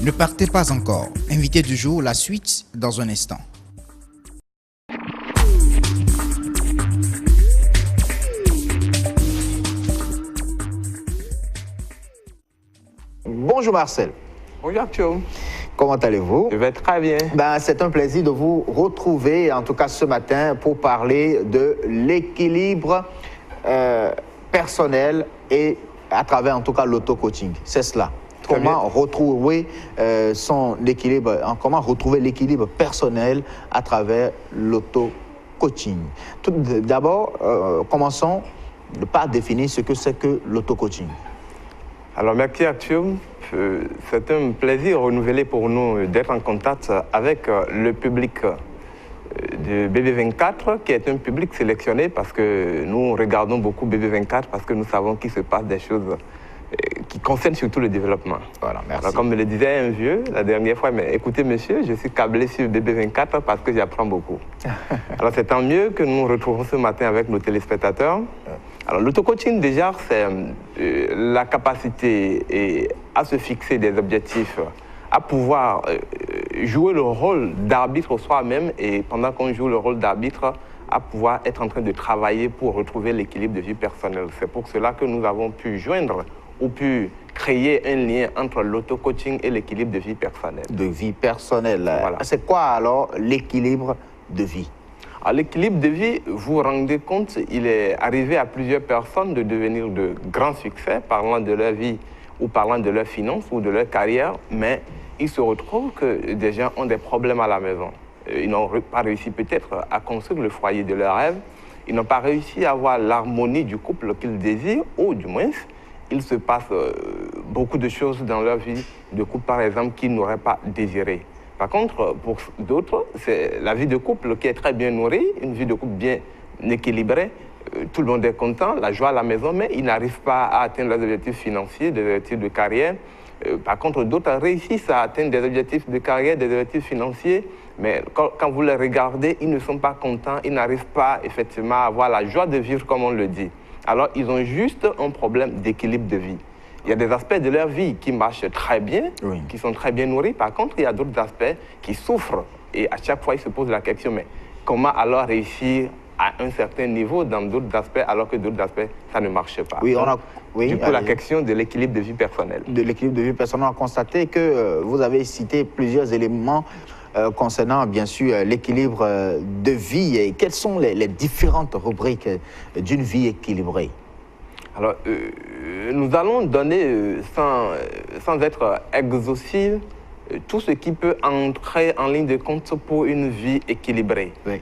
Ne partez pas encore. Invité du jour, la suite dans un instant. Bonjour Marcel. Bonjour Thio. Comment allez-vous? Je vais très bien. C'est un plaisir de vous retrouver, en tout cas ce matin, pour parler de l'équilibre personnel et à travers en tout cas l'auto-coaching. C'est cela. Comment retrouver son équilibre, comment retrouver l'équilibre personnel à travers l'auto-coaching. Tout d'abord, commençons par définir ce que c'est que l'auto-coaching. Alors merci Arthur, c'est un plaisir renouvelé pour nous d'être en contact avec le public de BB24, qui est un public sélectionné parce que nous regardons beaucoup BB24 parce que nous savons qu'il se passe des choses qui concernent surtout le développement. Voilà, merci. Alors, comme me le disait un vieux la dernière fois, mais écoutez monsieur, je suis câblé sur BB24 parce que j'apprends beaucoup. Alors c'est tant mieux que nous nous retrouvons ce matin avec nos téléspectateurs. Alors l'auto-coaching déjà, c'est la capacité à se fixer des objectifs, à pouvoir jouer le rôle d'arbitre soi-même et pendant qu'on joue le rôle d'arbitre, à pouvoir être en train de travailler pour retrouver l'équilibre de vie personnelle. C'est pour cela que nous avons pu joindre ou pu créer un lien entre l'auto-coaching et l'équilibre de vie personnelle. De vie personnelle. Voilà. C'est quoi alors l'équilibre de vie? À l'équilibre de vie, vous vous rendez compte, il est arrivé à plusieurs personnes de devenir de grands succès, parlant de leur vie ou parlant de leurs finances ou de leur carrière, mais il se retrouve que des gens ont des problèmes à la maison. Ils n'ont pas réussi peut-être à construire le foyer de leurs rêves, ils n'ont pas réussi à avoir l'harmonie du couple qu'ils désirent, ou du moins, il se passe beaucoup de choses dans leur vie de couple, par exemple, qu'ils n'auraient pas désiré. Par contre, pour d'autres, c'est la vie de couple qui est très bien nourrie, une vie de couple bien équilibrée. Tout le monde est content, la joie à la maison, mais ils n'arrivent pas à atteindre leurs objectifs financiers, des objectifs de carrière. Par contre, d'autres réussissent à atteindre des objectifs de carrière, des objectifs financiers, mais quand vous les regardez, ils ne sont pas contents, ils n'arrivent pas effectivement à avoir la joie de vivre comme on le dit. Alors, ils ont juste un problème d'équilibre de vie. Il y a des aspects de leur vie qui marchent très bien, oui, qui sont très bien nourris. Par contre, il y a d'autres aspects qui souffrent. Et à chaque fois, ils se posent la question, mais comment alors réussir à un certain niveau dans d'autres aspects, alors que d'autres aspects, ça ne marche pas. Oui, du coup, la question de l'équilibre de vie personnelle. De l'équilibre de vie personnelle, on a constaté que vous avez cité plusieurs éléments concernant, bien sûr, l'équilibre de vie. Et quelles sont les différentes rubriques d'une vie équilibrée? Alors, nous allons donner, sans être exhaustifs, tout ce qui peut entrer en ligne de compte pour une vie équilibrée. Oui.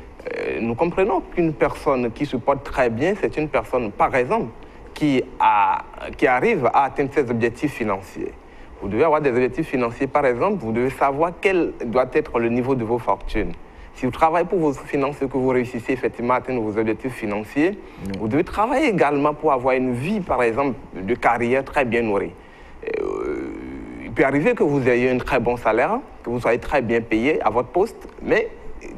Nous comprenons qu'une personne qui se porte très bien, c'est une personne, par exemple, qui arrive à atteindre ses objectifs financiers. Vous devez avoir des objectifs financiers, par exemple, vous devez savoir quel doit être le niveau de vos fortunes. Si vous travaillez pour vos finances et que vous réussissez effectivement à atteindre vos objectifs financiers, vous devez travailler également pour avoir une vie, par exemple, de carrière très bien nourrie. Il peut arriver que vous ayez un très bon salaire, que vous soyez très bien payé à votre poste, mais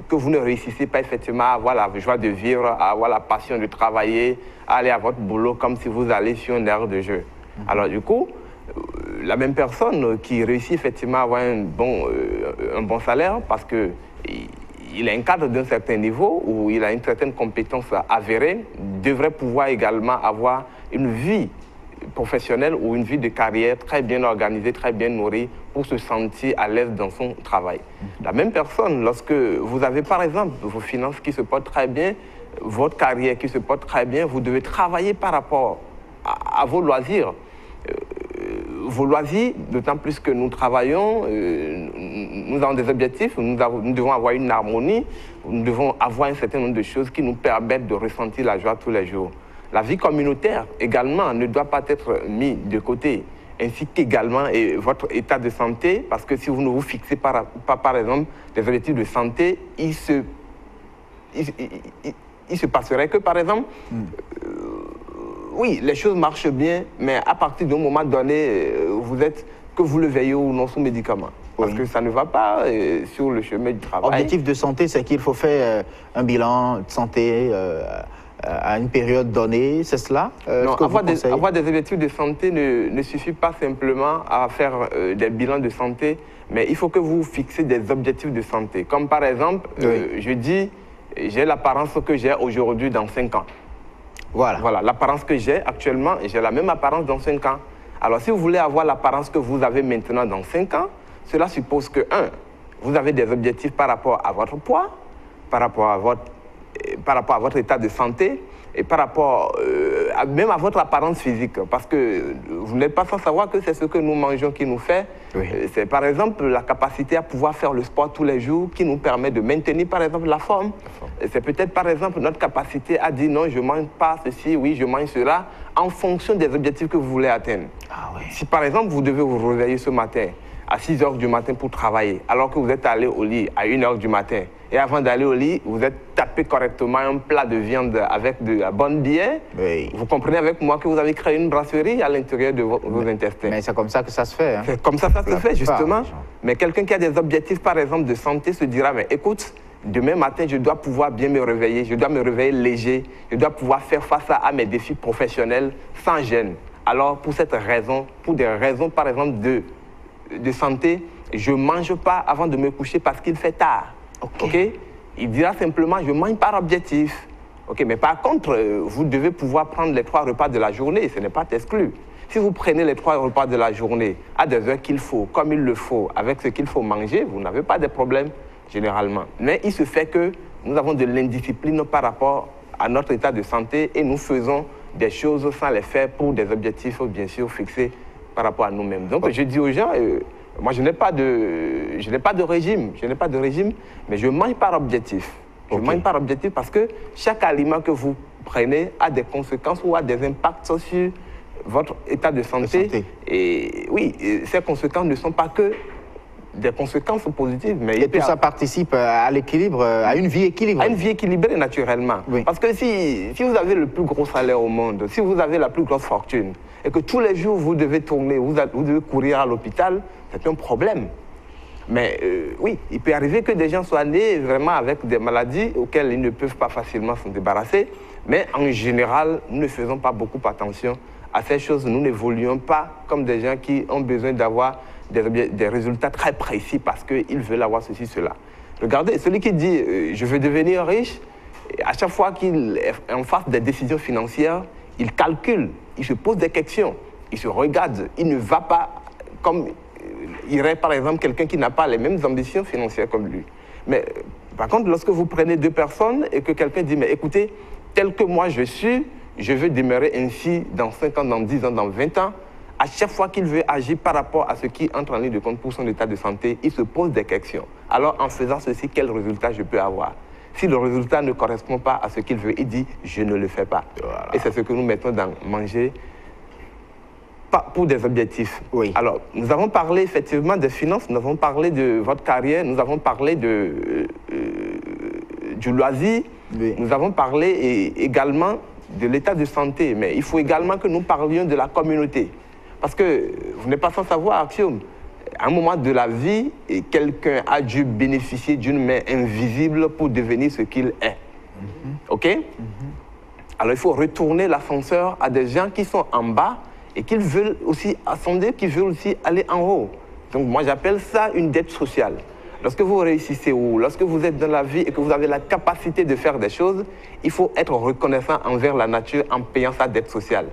que vous ne réussissez pas effectivement à avoir la joie de vivre, à avoir la passion de travailler, à aller à votre boulot comme si vous allez sur un aire de jeu. Alors du coup, la même personne qui réussit effectivement à avoir un bon salaire parce qu'il a un cadre d'un certain niveau où il a une certaine compétence avérée, devrait pouvoir également avoir une vie professionnelle ou une vie de carrière très bien organisée, très bien nourrie pour se sentir à l'aise dans son travail. La même personne, lorsque vous avez par exemple vos finances qui se portent très bien, votre carrière qui se porte très bien, vous devez travailler par rapport à vos loisirs. Vos loisirs, d'autant plus que nous travaillons, nous avons des objectifs, nous devons avoir une harmonie, nous devons avoir un certain nombre de choses qui nous permettent de ressentir la joie tous les jours. La vie communautaire également ne doit pas être mise de côté, ainsi qu'également votre état de santé, parce que si vous ne vous fixez pas, par exemple, des objectifs de santé, il se passerait que, par exemple, oui, les choses marchent bien, mais à partir d'un moment donné, que vous le veillez ou non sous médicaments. Parce que ça ne va pas sur le chemin du travail. Objectif de santé, c'est qu'il faut faire un bilan de santé à une période donnée, c'est cela Non, avoir des objectifs de santé ne suffit pas simplement à faire des bilans de santé, mais il faut que vous fixez des objectifs de santé. Comme par exemple, je dis, j'ai l'apparence que j'ai aujourd'hui dans 5 ans. Voilà, l'apparence que j'ai actuellement, j'ai la même apparence dans 5 ans. Alors, si vous voulez avoir l'apparence que vous avez maintenant dans 5 ans, cela suppose que, 1, vous avez des objectifs par rapport à votre poids, par rapport à votre état de santé et par rapport même à votre apparence physique. Parce que vous n'êtes pas sans savoir que c'est ce que nous mangeons qui nous fait. C'est par exemple la capacité à pouvoir faire le sport tous les jours qui nous permet de maintenir par exemple la forme. C'est peut-être par exemple notre capacité à dire non, je ne mange pas ceci, oui, je mange cela, en fonction des objectifs que vous voulez atteindre. Si par exemple vous devez vous réveiller ce matin à 6 h du matin pour travailler, alors que vous êtes allé au lit à 1 h du matin, et avant d'aller au lit, vous êtes tapé correctement un plat de viande avec de la bonne bière, vous comprenez avec moi que vous avez créé une brasserie à l'intérieur de vos intestins. Mais c'est comme ça que ça se fait. Hein. C'est comme ça que ça se fait, justement. Mais quelqu'un qui a des objectifs, par exemple, de santé, se dira, mais écoute, demain matin, je dois pouvoir bien me réveiller, je dois me réveiller léger, je dois pouvoir faire face à mes défis professionnels sans gêne. Alors, pour cette raison, pour des raisons, par exemple, de santé, je ne mange pas avant de me coucher parce qu'il fait tard. Il dira simplement, je mange par objectif. Mais par contre, vous devez pouvoir prendre les 3 repas de la journée, ce n'est pas exclu. Si vous prenez les 3 repas de la journée à des heures qu'il faut, comme il le faut, avec ce qu'il faut manger, vous n'avez pas de problème généralement. Mais il se fait que nous avons de l'indiscipline par rapport à notre état de santé et nous faisons des choses sans les faire pour des objectifs bien sûr fixés par rapport à nous-mêmes. Donc je dis aux gens, moi je n'ai pas de régime, mais je mange par objectif. Je mange par objectif parce que chaque aliment que vous prenez a des conséquences ou a des impacts sur votre état de santé. Et oui, ces conséquences ne sont pas que des conséquences positives. Mais et tout ça participe à l'équilibre, à une vie équilibrée. À une vie équilibrée naturellement. Parce que si vous avez le plus gros salaire au monde, si vous avez la plus grosse fortune, et que tous les jours vous devez tourner, vous devez courir à l'hôpital, c'est un problème. Mais oui, il peut arriver que des gens soient nés vraiment avec des maladies auxquelles ils ne peuvent pas facilement s'en débarrasser. Mais en général, nous ne faisons pas beaucoup attention à ces choses. Nous n'évoluons pas comme des gens qui ont besoin d'avoir des résultats très précis parce qu'ils veulent avoir ceci, cela. Regardez, celui qui dit « je veux devenir riche », à chaque fois qu'il est en face des décisions financières, il calcule, il se pose des questions, il se regarde, il ne va pas comme irait par exemple quelqu'un qui n'a pas les mêmes ambitions financières comme lui. Mais par contre, lorsque vous prenez 2 personnes et que quelqu'un dit « mais écoutez, tel que moi je suis, je veux demeurer ainsi dans 5 ans, dans 10 ans, dans 20 ans », à chaque fois qu'il veut agir par rapport à ce qui entre en ligne de compte pour son état de santé, il se pose des questions. Alors, en faisant ceci, quel résultat je peux avoir? Si le résultat ne correspond pas à ce qu'il veut, il dit « je ne le fais pas ». Et c'est ce que nous mettons dans manger pour des objectifs. Alors, nous avons parlé effectivement des finances, nous avons parlé de votre carrière, nous avons parlé du loisir, nous avons parlé également de l'état de santé, mais il faut également que nous parlions de la communauté. Parce que vous n'êtes pas sans savoir, Axiom, à un moment de la vie, quelqu'un a dû bénéficier d'une main invisible pour devenir ce qu'il est. Alors il faut retourner l'ascenseur à des gens qui sont en bas et qui veulent aussi ascender, qui veulent aussi aller en haut. Donc moi j'appelle ça une dette sociale. Lorsque vous réussissez ou lorsque vous êtes dans la vie et que vous avez la capacité de faire des choses, il faut être reconnaissant envers la nature en payant sa dette sociale.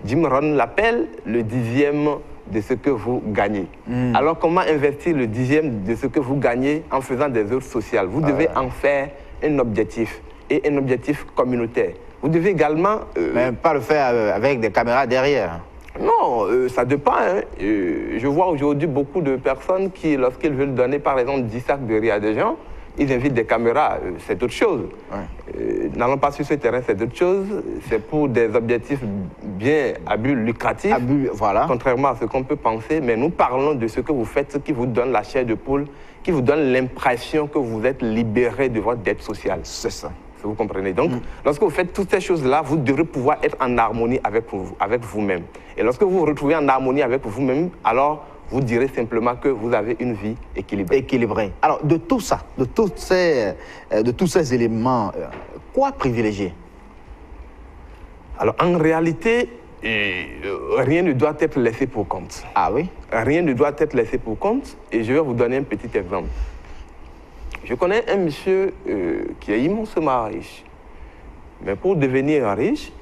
Jim Rohn l'appelle le 10e de ce que vous gagnez. Alors comment investir le 10e de ce que vous gagnez en faisant des œuvres sociales? Vous devez en faire un objectif et un objectif communautaire. Vous devez également... Mais pas le faire avec des caméras derrière. Non, ça dépend. Hein. Je vois aujourd'hui beaucoup de personnes qui, lorsqu'ils veulent donner par exemple 10 sacs de riz à des gens, ils invitent des caméras, c'est autre chose. N'allons pas sur ce terrain, c'est autre chose. C'est pour des objectifs bien à but lucratif, contrairement à ce qu'on peut penser. Mais nous parlons de ce que vous faites, ce qui vous donne la chair de poule, qui vous donne l'impression que vous êtes libéré de votre dette sociale. C'est ça. Vous comprenez? Donc, lorsque vous faites toutes ces choses-là, vous devrez pouvoir être en harmonie avec vous-même. Et lorsque vous vous retrouvez en harmonie avec vous-même, alors vous direz simplement que vous avez une vie équilibrée. Alors, de tout ça, de tous ces éléments, quoi privilégier? Alors, en réalité, rien ne doit être laissé pour compte. Ah oui? Rien ne doit être laissé pour compte. Et je vais vous donner un petit exemple. Je connais un monsieur qui est immensément riche. Mais pour devenir riche,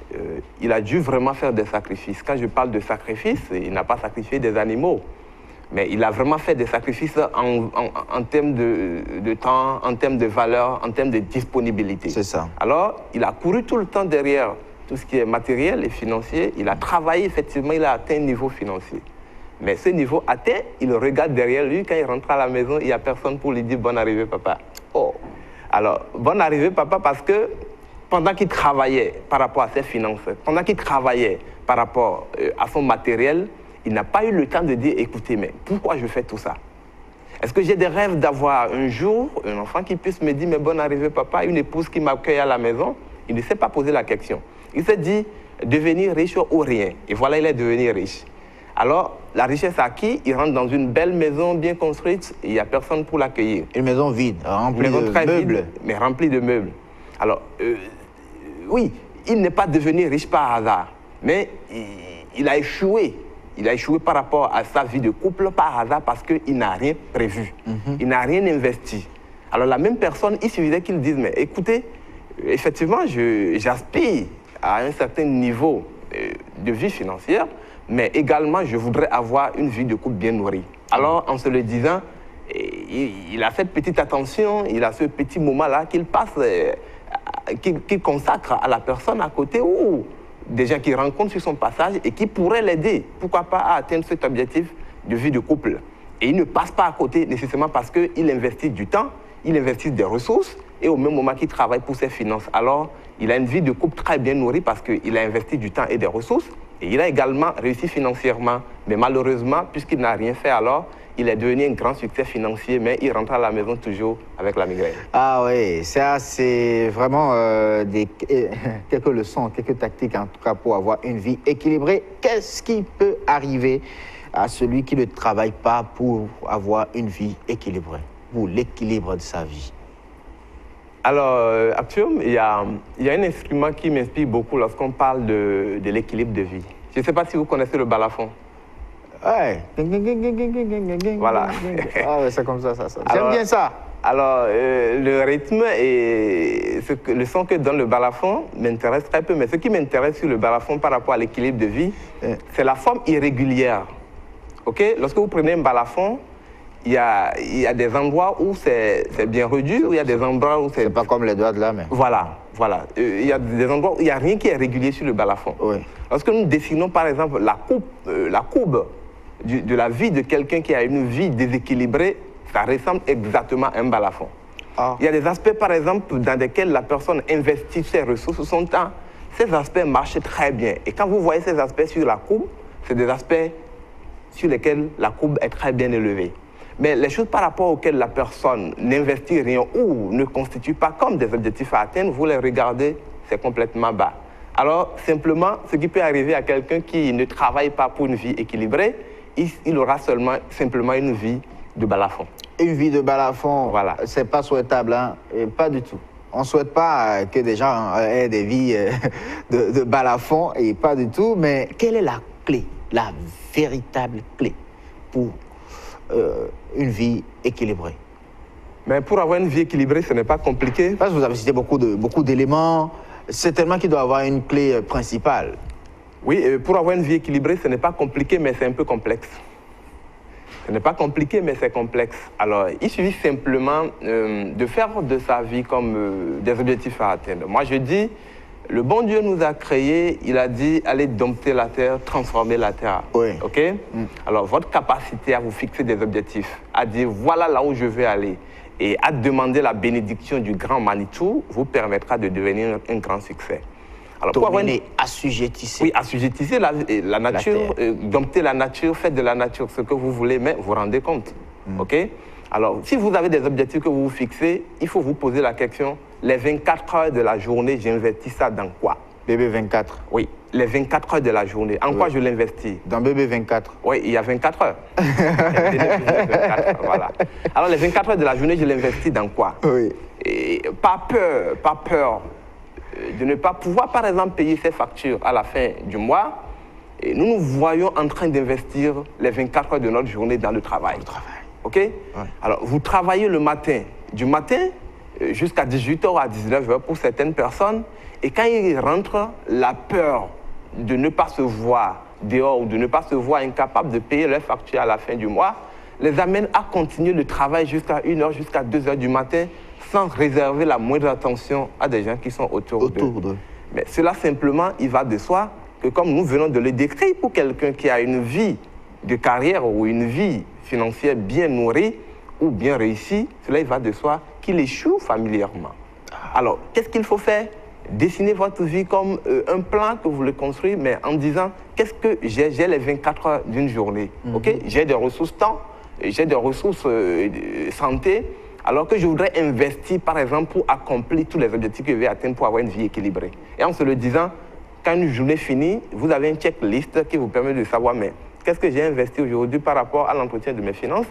il a dû vraiment faire des sacrifices. Quand je parle de sacrifices, il n'a pas sacrifié des animaux. Mais il a vraiment fait des sacrifices en termes de temps, en termes de valeur, en termes de disponibilité. C'est ça. Alors, il a couru tout le temps derrière tout ce qui est matériel et financier. Il a travaillé, effectivement, il a atteint un niveau financier. Mais ce niveau atteint, il regarde derrière lui. Quand il rentre à la maison, il n'y a personne pour lui dire « Bonne arrivée, papa ». Oh. Alors, bonne arrivée, papa, parce que pendant qu'il travaillait par rapport à ses finances, pendant qu'il travaillait par rapport à son matériel, il n'a pas eu le temps de dire « Écoutez, mais pourquoi je fais tout ça? Est-ce que j'ai des rêves d'avoir un jour un enfant qui puisse me dire « Mais bonne arrivée, papa », une épouse qui m'accueille à la maison ?» Il ne s'est pas posé la question. Il s'est dit « Devenir riche ou rien ». Et voilà, il est devenu riche. Alors, la richesse à qui? Il rentre dans une belle maison bien construite et il n'y a personne pour l'accueillir. Une maison vide, remplie de meubles. Vide, mais remplie de meubles. Alors, oui, il n'est pas devenu riche par hasard, mais il a échoué. Il a échoué par rapport à sa vie de couple par hasard parce qu'il n'a rien prévu. Il n'a rien investi. Alors, la même personne, il suffisait qu'il dise, mais écoutez, effectivement, j'aspire à un certain niveau de vie financière, mais également, je voudrais avoir une vie de couple bien nourrie. Alors, en se le disant, il a cette petite attention, il a ce petit moment-là qu'il passe, qu'il consacre à la personne à côté ou des gens qu'il rencontre sur son passage et qui pourraient l'aider, pourquoi pas, à atteindre cet objectif de vie de couple. Et il ne passe pas à côté nécessairement parce qu'il investit du temps, il investit des ressources et au même moment qu'il travaille pour ses finances. Alors, il a une vie de couple très bien nourrie parce qu'il a investi du temps et des ressources. Et il a également réussi financièrement, mais malheureusement, puisqu'il n'a rien fait alors, il est devenu un grand succès financier, mais il rentre à la maison toujours avec la migraine. Ah oui, ça c'est vraiment quelques leçons, quelques tactiques en tout cas pour avoir une vie équilibrée. Qu'est-ce qui peut arriver à celui qui ne travaille pas pour avoir une vie équilibrée, pour l'équilibre de sa vie? Alors, Aptium, il y a un instrument qui m'inspire beaucoup lorsqu'on parle de l'équilibre de vie. Je ne sais pas si vous connaissez le balafon. Ouais. Voilà. Ah ouais, c'est comme ça. J'aime bien ça. Alors, le rythme et le son que donne le balafon m'intéresse très peu, mais ce qui m'intéresse sur le balafon par rapport à l'équilibre de vie, c'est la forme irrégulière. Okay? Lorsque vous prenez un balafon, il y a des endroits où c'est bien réduit, où il y a des endroits où c'est... C'est pas comme les doigts de la main. Voilà. Il y a des endroits où il n'y a rien qui est régulier sur le balafon. Oui. Lorsque nous dessinons, par exemple, la courbe de la vie de quelqu'un qui a une vie déséquilibrée, ça ressemble exactement à un balafon. Ah. Il y a des aspects, par exemple, dans lesquels la personne investit ses ressources, son temps. Ces aspects marchent très bien. Et quand vous voyez ces aspects sur la courbe, c'est des aspects sur lesquels la courbe est très bien élevée. Mais les choses par rapport auxquelles la personne n'investit rien ou ne constituent pas comme des objectifs à atteindre, vous les regardez, c'est complètement bas. Alors, simplement, ce qui peut arriver à quelqu'un qui ne travaille pas pour une vie équilibrée, il aura simplement une vie de balafon. Une vie de balafon, voilà. C'est pas souhaitable, hein? Et pas du tout. On ne souhaite pas que des gens aient des vies de balafon, et pas du tout. Mais quelle est la clé, la véritable clé pour une vie équilibrée? Mais pour avoir une vie équilibrée, ce n'est pas compliqué. Parce que vous avez cité beaucoup d'éléments. C'est tellement qu'il doit avoir une clé principale. Oui, pour avoir une vie équilibrée, ce n'est pas compliqué, mais c'est un peu complexe. Ce n'est pas compliqué, mais c'est complexe. Alors, il suffit simplement de faire de sa vie comme des objectifs à atteindre. Moi, je dis, le bon Dieu nous a créés, il a dit, allez dompter la terre, transformer la terre. Oui. OK? Alors, votre capacité à vous fixer des objectifs, à dire, voilà là où je veux aller, et à demander la bénédiction du grand Manitou, vous permettra de devenir un grand succès. Alors, dominer, assujettissez. Oui, assujettissez la nature, dompter la nature, faites de la nature ce que vous voulez, mais vous vous rendez compte. OK? Alors, si vous avez des objectifs que vous vous fixez, il faut vous poser la question, les 24 heures de la journée, j'investis ça dans quoi? Bébé 24. Oui, les 24 heures de la journée. En quoi je l'investis? Dans Bébé 24. Oui, il y a 24 heures. 24, voilà. Alors, les 24 heures de la journée, je l'investis dans quoi? Oui. Et pas peur de ne pas pouvoir, par exemple, payer ses factures à la fin du mois, et nous nous voyons en train d'investir les 24 heures de notre journée dans le travail. OK? Ouais. Alors, vous travaillez le matin, du matin jusqu'à 18h à 19h pour certaines personnes, et quand ils rentrent, la peur de ne pas se voir dehors ou de ne pas se voir incapable de payer leurs factures à la fin du mois, les amène à continuer le travail jusqu'à 1h, jusqu'à 2h du matin, sans réserver la moindre attention à des gens qui sont autour d'eux. Mais cela simplement, il va de soi que comme nous venons de le décrire, pour quelqu'un qui a une vie de carrière ou une vie financière bien nourrie ou bien réussie, cela il va de soi qu'il échoue familièrement. Alors, qu'est-ce qu'il faut faire? Dessinez votre vie comme un plan que vous le construisez, mais en disant, qu'est-ce que j'ai les 24 heures d'une journée? Okay? J'ai des ressources temps, j'ai des ressources santé, alors que je voudrais investir, par exemple, pour accomplir tous les objectifs que je vais atteindre pour avoir une vie équilibrée. Et en se le disant, quand une journée finit, vous avez une checklist qui vous permet de savoir, mais qu'est-ce que j'ai investi aujourd'hui par rapport à l'entretien de mes finances?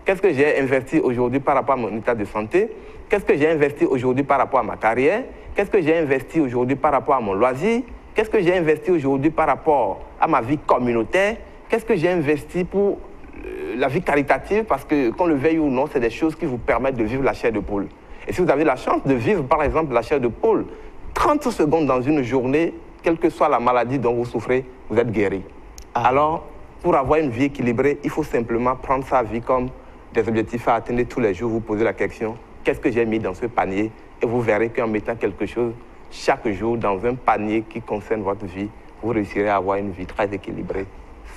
Qu'est-ce que j'ai investi aujourd'hui par rapport à mon état de santé? Qu'est-ce que j'ai investi aujourd'hui par rapport à ma carrière? Qu'est-ce que j'ai investi aujourd'hui par rapport à mon loisir? Qu'est-ce que j'ai investi aujourd'hui par rapport à ma vie communautaire? Qu'est-ce que j'ai investi pour la vie caritative? Parce que, qu'on le veuille ou non, c'est des choses qui vous permettent de vivre la chair de poule. Et si vous avez la chance de vivre, par exemple, la chair de poule, 30 secondes dans une journée, quelle que soit la maladie dont vous souffrez, vous êtes guéri. Alors, pour avoir une vie équilibrée, il faut simplement prendre sa vie comme des objectifs à atteindre tous les jours. Vous posez la question, qu'est-ce que j'ai mis dans ce panier? Et vous verrez qu'en mettant quelque chose chaque jour dans un panier qui concerne votre vie, vous réussirez à avoir une vie très équilibrée,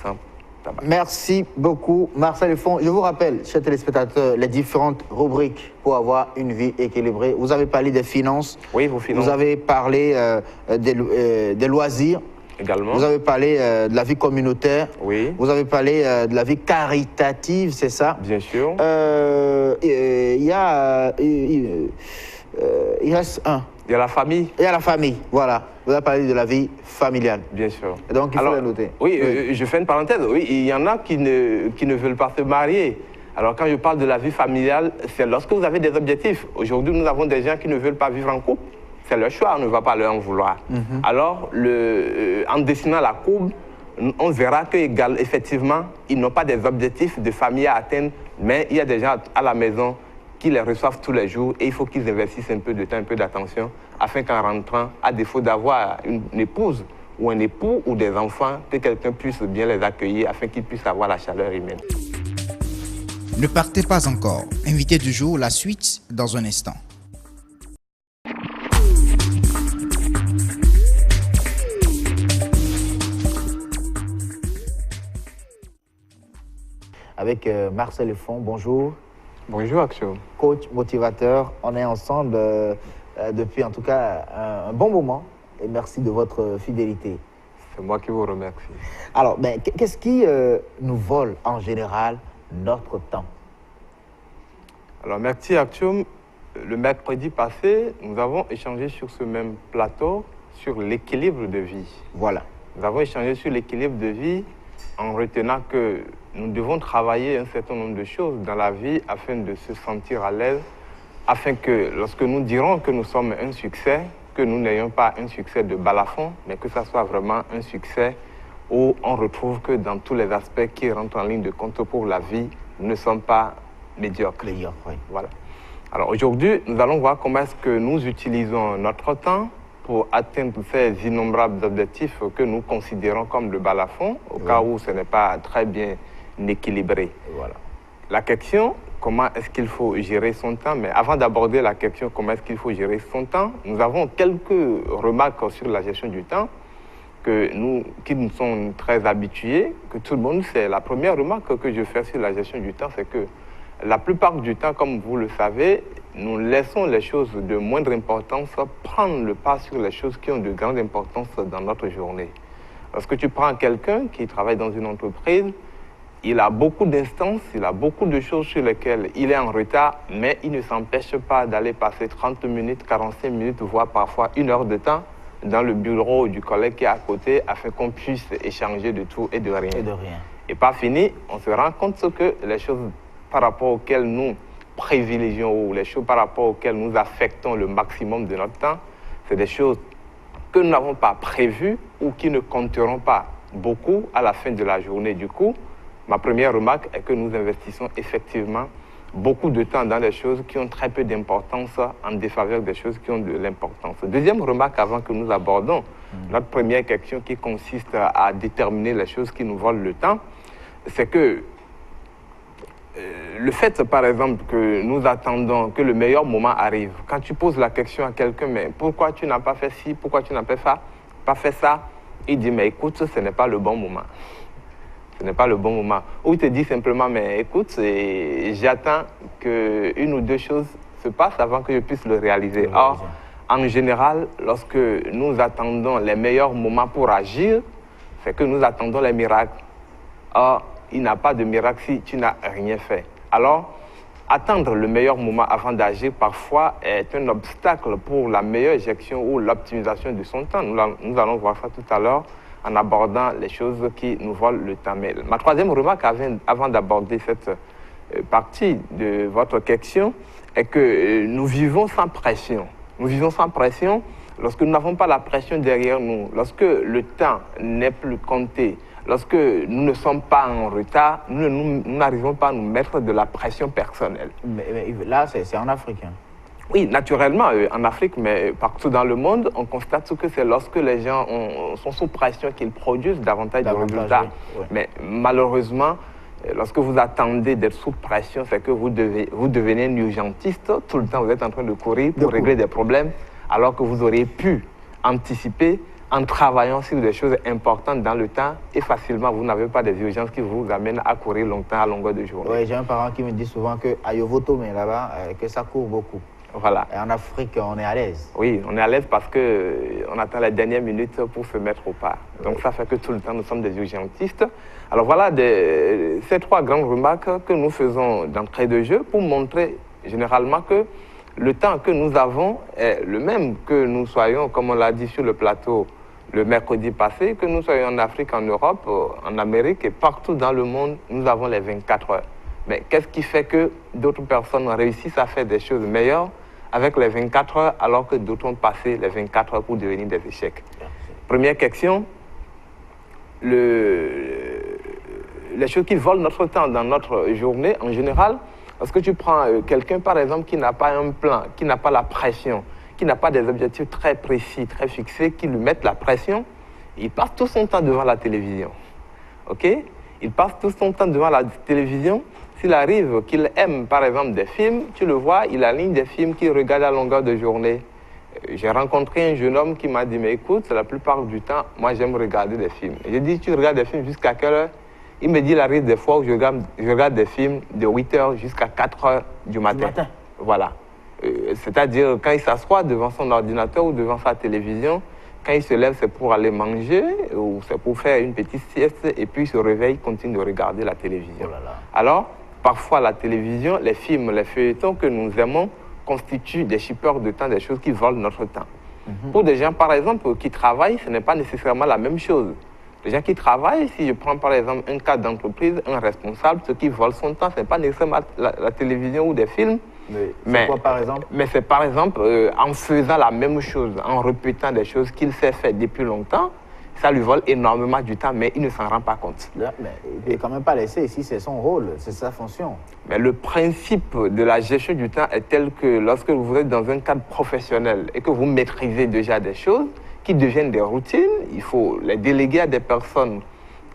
sans tabac. Merci beaucoup, Marcel Lefond. Je vous rappelle, chers téléspectateurs, les différentes rubriques pour avoir une vie équilibrée. Vous avez parlé des finances. Oui, vos finances. Vous avez parlé des loisirs. Également. Vous avez parlé de la vie communautaire. Oui. Vous avez parlé de la vie caritative, c'est ça? Bien sûr. Il reste un. Il y a la famille. Il y a la famille, voilà. Vous avez parlé de la vie familiale. Bien sûr. Et donc, il faut la noter. Oui, je fais une parenthèse. Oui, il y en a qui ne veulent pas se marier. Alors, quand je parle de la vie familiale, c'est lorsque vous avez des objectifs. Aujourd'hui, nous avons des gens qui ne veulent pas vivre en couple. C'est leur choix, on ne va pas leur en vouloir. Alors, en dessinant la courbe, on verra qu'effectivement, ils n'ont pas des objectifs de famille à atteindre, mais il y a des gens à la maison qui les reçoivent tous les jours et il faut qu'ils investissent un peu de temps, un peu d'attention, afin qu'en rentrant, à défaut d'avoir une épouse ou un époux ou des enfants, que quelqu'un puisse bien les accueillir afin qu'ils puissent avoir la chaleur humaine. Ne partez pas encore. Invité du jour, la suite dans un instant. Avec Marcel Lefond, bonjour. Bonjour, Action. Coach, motivateur, on est ensemble depuis en tout cas un bon moment et merci de votre fidélité. C'est moi qui vous remercie. Alors, qu'est-ce qui nous vole en général notre temps? Alors, merci Action. Le mercredi passé, nous avons échangé sur ce même plateau sur l'équilibre de vie. Voilà. Nous avons échangé sur l'équilibre de vie en retenant que nous devons travailler un certain nombre de choses dans la vie afin de se sentir à l'aise, afin que lorsque nous dirons que nous sommes un succès, que nous n'ayons pas un succès de balafon, mais que ça soit vraiment un succès où on retrouve que dans tous les aspects qui rentrent en ligne de compte pour la vie, nous ne sommes pas médiocres. Oui. Voilà. Alors aujourd'hui, nous allons voir comment est-ce que nous utilisons notre temps pour atteindre ces innombrables objectifs que nous considérons comme le balafon, au cas où ce n'est pas très bien équilibré. Voilà. La question, comment est-ce qu'il faut gérer son temps? Mais avant d'aborder la question, comment est-ce qu'il faut gérer son temps, nous avons quelques remarques sur la gestion du temps qui nous sont très habitués, que tout le monde sait. La première remarque que je fais sur la gestion du temps, c'est que la plupart du temps, comme vous le savez, nous laissons les choses de moindre importance prendre le pas sur les choses qui ont de grande importance dans notre journée. Lorsque tu prends quelqu'un qui travaille dans une entreprise, il a beaucoup d'instances, il a beaucoup de choses sur lesquelles il est en retard, mais il ne s'empêche pas d'aller passer 30 minutes, 45 minutes, voire parfois 1 heure de temps dans le bureau du collègue qui est à côté afin qu'on puisse échanger de tout et de rien. Et pas fini, on se rend compte que les choses par rapport auxquelles nous privilégions ou les choses par rapport auxquelles nous affectons le maximum de notre temps, c'est des choses que nous n'avons pas prévus ou qui ne compteront pas beaucoup à la fin de la journée. Du coup, ma première remarque est que nous investissons effectivement beaucoup de temps dans des choses qui ont très peu d'importance en défaveur des choses qui ont de l'importance. Deuxième remarque avant que nous abordons notre première question qui consiste à déterminer les choses qui nous volent le temps, c'est que le fait, par exemple, que nous attendons que le meilleur moment arrive, quand tu poses la question à quelqu'un, mais pourquoi tu n'as pas fait ci, pourquoi tu n'as pas fait ça, il dit, mais écoute, ce n'est pas le bon moment. Ce n'est pas le bon moment. Ou il te dit simplement, mais écoute, j'attends qu'une ou deux choses se passent avant que je puisse le réaliser. Or, en général, lorsque nous attendons les meilleurs moments pour agir, c'est que nous attendons les miracles. Or, il n'y a pas de miracle si tu n'as rien fait. Alors, attendre le meilleur moment avant d'agir, parfois, est un obstacle pour la meilleure gestion ou l'optimisation de son temps. Nous allons voir ça tout à l'heure en abordant les choses qui nous volent le temps. Mais ma troisième remarque, avant d'aborder cette partie de votre question, est que nous vivons sans pression. Nous vivons sans pression lorsque nous n'avons pas la pression derrière nous, lorsque le temps n'est plus compté, lorsque nous ne sommes pas en retard, nous n'arrivons pas à nous mettre de la pression personnelle. Mais là, c'est en Afrique. Hein. Oui, naturellement, en Afrique, mais partout dans le monde, on constate que c'est lorsque les gens sont sous pression qu'ils produisent davantage de résultats. Oui. Oui. Mais malheureusement, lorsque vous attendez d'être sous pression, c'est que vous devenez un urgentiste. Tout le temps, vous êtes en train de courir pour régler des problèmes, alors que vous auriez pu anticiper en travaillant sur des choses importantes dans le temps et facilement, vous n'avez pas des urgences qui vous amènent à courir longtemps à longueur de journée. Oui, j'ai un parent qui me dit souvent qu'à Yovoto, mais là-bas, que ça court beaucoup. Voilà. Et en Afrique, on est à l'aise. Oui, on est à l'aise parce qu'on attend les dernières minutes pour se mettre au pas. Donc ça fait que tout le temps, nous sommes des urgentistes. Alors voilà ces trois grandes remarques que nous faisons d'entrée de jeu pour montrer généralement que le temps que nous avons est le même que nous soyons, comme on l'a dit sur le plateau le mercredi passé, que nous soyons en Afrique, en Europe, en Amérique et partout dans le monde, nous avons les 24 heures. Mais qu'est-ce qui fait que d'autres personnes réussissent à faire des choses meilleures avec les 24 heures alors que d'autres ont passé les 24 heures pour devenir des échecs? Première question, les choses qui volent notre temps dans notre journée en général, lorsque tu prends quelqu'un par exemple qui n'a pas un plan, qui n'a pas la pression, qui n'a pas des objectifs très précis, très fixés, qui lui mettent la pression, il passe tout son temps devant la télévision. Ok? Il passe tout son temps devant la télévision. S'il arrive qu'il aime par exemple des films, tu le vois, il aligne des films qu'il regarde à longueur de journée. J'ai rencontré un jeune homme qui m'a dit, mais écoute, la plupart du temps, moi j'aime regarder des films. J'ai dit, tu regardes des films jusqu'à quelle heure? Il me dit, il arrive des fois où je regarde des films de 8 heures jusqu'à 4 heures du matin. Voilà. C'est-à-dire, quand il s'assoit devant son ordinateur ou devant sa télévision, quand il se lève, c'est pour aller manger ou c'est pour faire une petite sieste et puis il se réveille, il continue de regarder la télévision. Oh là là. Alors, parfois la télévision, les films, les feuilletons que nous aimons constituent des shippers de temps, des choses qui volent notre temps. Pour des gens, par exemple, qui travaillent, ce n'est pas nécessairement la même chose. Les gens qui travaillent, si je prends par exemple un cas d'entreprise, un responsable, ce qui vole son temps, ce n'est pas nécessairement la télévision ou des films. Mais quoi par exemple? Mais c'est par exemple en faisant la même chose, en répétant des choses qu'il sait faire depuis longtemps, ça lui vole énormément du temps, mais il ne s'en rend pas compte. Mais il ne peut quand même pas laisser ici, c'est son rôle, c'est sa fonction. Mais le principe de la gestion du temps est tel que lorsque vous êtes dans un cadre professionnel et que vous maîtrisez déjà des choses qui deviennent des routines, il faut les déléguer à des personnes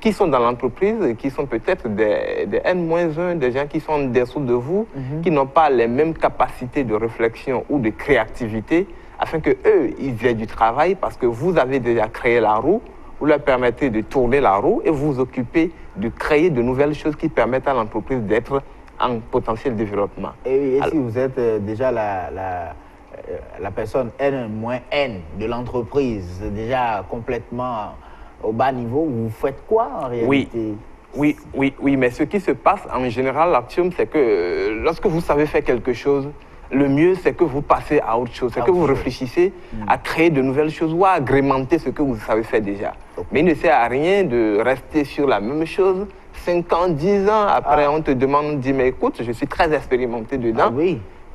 qui sont dans l'entreprise, qui sont peut-être des N-1, des gens qui sont en dessous de vous, qui n'ont pas les mêmes capacités de réflexion ou de créativité, afin qu'eux, ils aient du travail, parce que vous avez déjà créé la roue, vous leur permettez de tourner la roue et vous vous occupez de créer de nouvelles choses qui permettent à l'entreprise d'être en potentiel développement. Et si vous êtes déjà la personne N-N de l'entreprise, déjà complètement au bas niveau, vous faites quoi en réalité? Oui, mais ce qui se passe en général, l'axiome, c'est que lorsque vous savez faire quelque chose, le mieux, c'est que vous passez à autre chose, c'est que vous réfléchissez à créer de nouvelles choses ou à agrémenter ce que vous savez faire déjà. Mais il ne sert à rien de rester sur la même chose 5 ans, 10 ans, après on te demande, on dit, mais écoute, je suis très expérimenté dedans.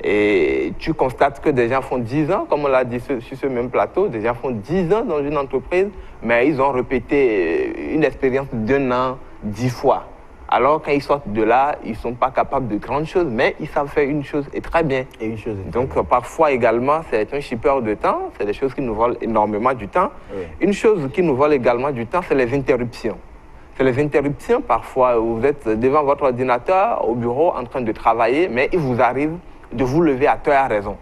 Et tu constates que des gens font 10 ans, comme on l'a dit sur ce même plateau, des gens font 10 ans dans une entreprise, mais ils ont répété une expérience d'1 an, 10 fois. Alors, quand ils sortent de là, ils ne sont pas capables de grandes choses, mais ils savent faire une chose et très bien. Et une chose. Donc, parfois également, c'est un shipper de temps. C'est des choses qui nous volent énormément du temps. Oui. Une chose qui nous vole également du temps, c'est les interruptions. C'est les interruptions, parfois, où vous êtes devant votre ordinateur, au bureau, en train de travailler, mais il vous arrive de vous lever à tort et à raison.